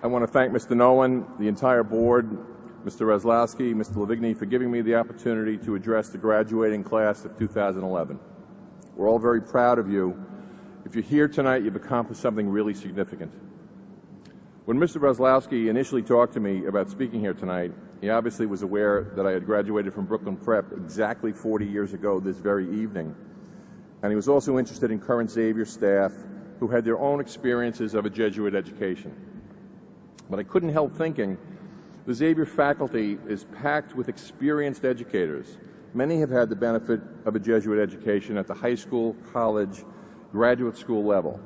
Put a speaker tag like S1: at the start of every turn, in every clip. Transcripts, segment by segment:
S1: I want to thank Mr. Nolan, the entire board, Mr. Reslowski, Mr. Lavigny for giving me the opportunity to address the graduating class of 2011. We're all very proud of you. If you're here tonight, you've accomplished something really significant. When Mr. Reslowski initially talked to me about speaking here tonight, he obviously was aware that I had graduated from Brooklyn Prep exactly 40 years ago this very evening. And he was also interested in current Xavier staff who had their own experiences of a Jesuit education. But I couldn't help thinking, the Xavier faculty is packed with experienced educators. Many have had the benefit of a Jesuit education at the high school, college, graduate school level.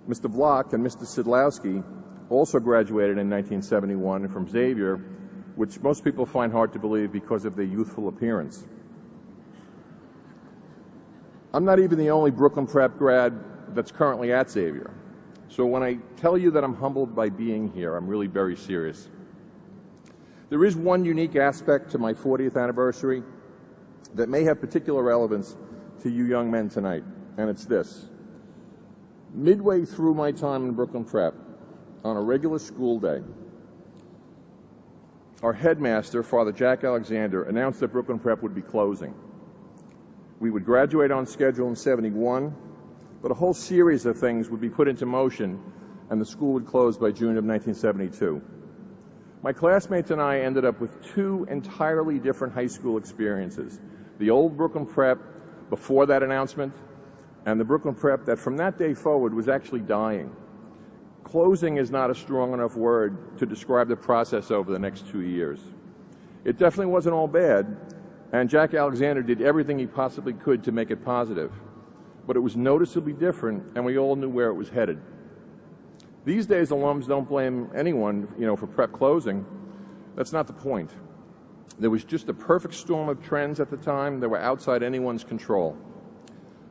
S1: Mr. Block and Mr. Sidlowski also graduated in 1971 from Xavier, which most people find hard to believe because of their youthful appearance. I'm not even the only Brooklyn Prep grad that's currently at Xavier. So when I tell you that I'm humbled by being here, I'm really very serious. There is one unique aspect to my 40th anniversary that may have particular relevance to you young men tonight, and it's this. Midway through my time in Brooklyn Prep, on a regular school day, our headmaster, Father Jack Alexander, announced that Brooklyn Prep would be closing. We would graduate on schedule in '71, but a whole series of things would be put into motion, and the school would close by June of 1972. My classmates and I ended up with two entirely different high school experiences. The old Brooklyn Prep before that announcement, and the Brooklyn Prep that from that day forward was actually dying. Closing is not a strong enough word to describe the process over the next 2 years. It definitely wasn't all bad, and Jack Alexander did everything he possibly could to make it positive. But it was noticeably different, and we all knew where it was headed. These days, alums don't blame anyone, for prep closing. That's not the point. There was just a perfect storm of trends at the time that were outside anyone's control.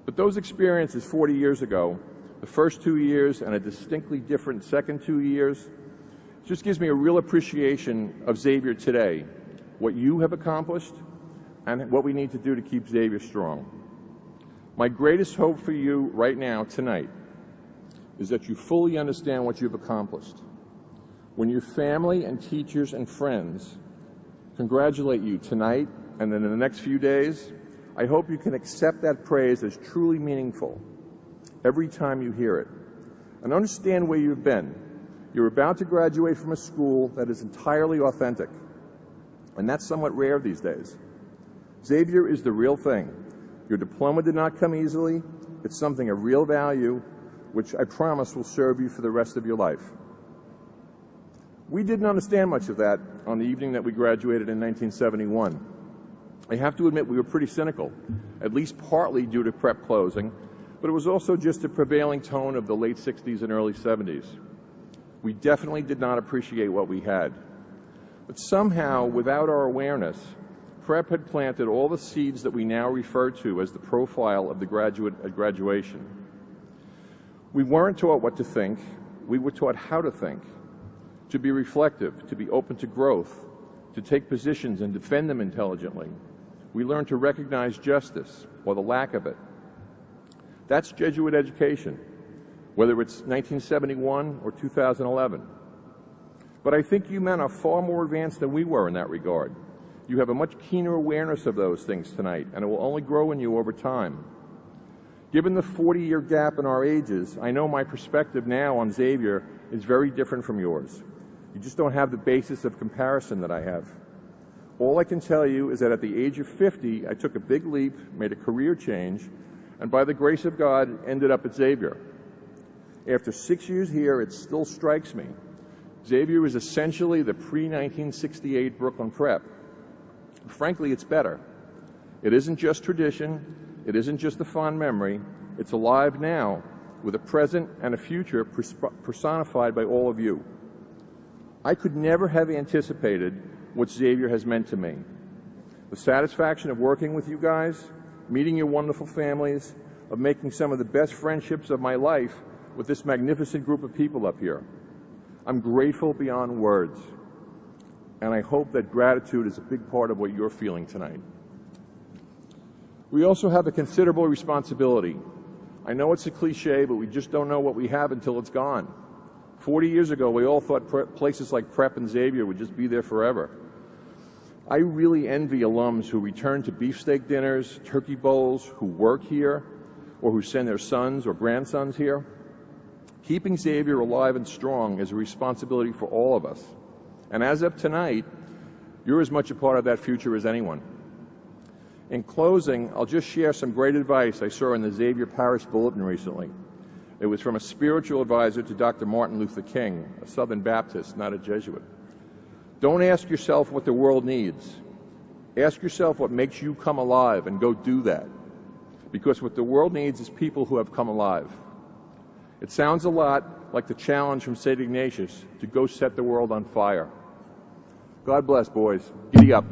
S1: But those experiences 40 years ago, the first 2 years and a distinctly different second 2 years, just gives me a real appreciation of Xavier today, what you have accomplished, and what we need to do to keep Xavier strong. My greatest hope for you right now, tonight, is that you fully understand what you've accomplished. When your family and teachers and friends congratulate you tonight and then in the next few days, I hope you can accept that praise as truly meaningful every time you hear it. And understand where you've been. You're about to graduate from a school that is entirely authentic, and that's somewhat rare these days. Xavier is the real thing. Your diploma did not come easily. It's something of real value, which I promise will serve you for the rest of your life. We didn't understand much of that on the evening that we graduated in 1971. I have to admit we were pretty cynical, at least partly due to prep closing, but it was also just the prevailing tone of the late 60s and early 70s. We definitely did not appreciate what we had. But somehow, without our awareness, prep had planted all the seeds that we now refer to as the profile of the graduate at graduation. We weren't taught what to think, we were taught how to think, to be reflective, to be open to growth, to take positions and defend them intelligently. We learned to recognize justice, or the lack of it. That's Jesuit education, whether it's 1971 or 2011. But I think you men are far more advanced than we were in that regard. You have a much keener awareness of those things tonight, and it will only grow in you over time. Given the 40-year gap in our ages, I know my perspective now on Xavier is very different from yours. You just don't have the basis of comparison that I have. All I can tell you is that at the age of 50, I took a big leap, made a career change, and by the grace of God, ended up at Xavier. After 6 years here, it still strikes me. Xavier is essentially the pre-1968 Brooklyn Prep. Frankly, it's better. It isn't just tradition, it isn't just a fond memory, it's alive now with a present and a future personified by all of you. I could never have anticipated what Xavier has meant to me. The satisfaction of working with you guys, meeting your wonderful families, of making some of the best friendships of my life with this magnificent group of people up here. I'm grateful beyond words, and I hope that gratitude is a big part of what you're feeling tonight. We also have a considerable responsibility. I know it's a cliche, but we just don't know what we have until it's gone. 40 years ago, we all thought places like Prep and Xavier would just be there forever. I really envy alums who return to beefsteak dinners, turkey bowls, who work here, or who send their sons or grandsons here. Keeping Xavier alive and strong is a responsibility for all of us. And as of tonight, you're as much a part of that future as anyone. In closing, I'll just share some great advice I saw in the Xavier Parish Bulletin recently. It was from a spiritual advisor to Dr. Martin Luther King, a Southern Baptist, not a Jesuit. Don't ask yourself what the world needs. Ask yourself what makes you come alive, and go do that. Because what the world needs is people who have come alive. It sounds a lot like the challenge from St. Ignatius to go set the world on fire. God bless, boys. Giddy up.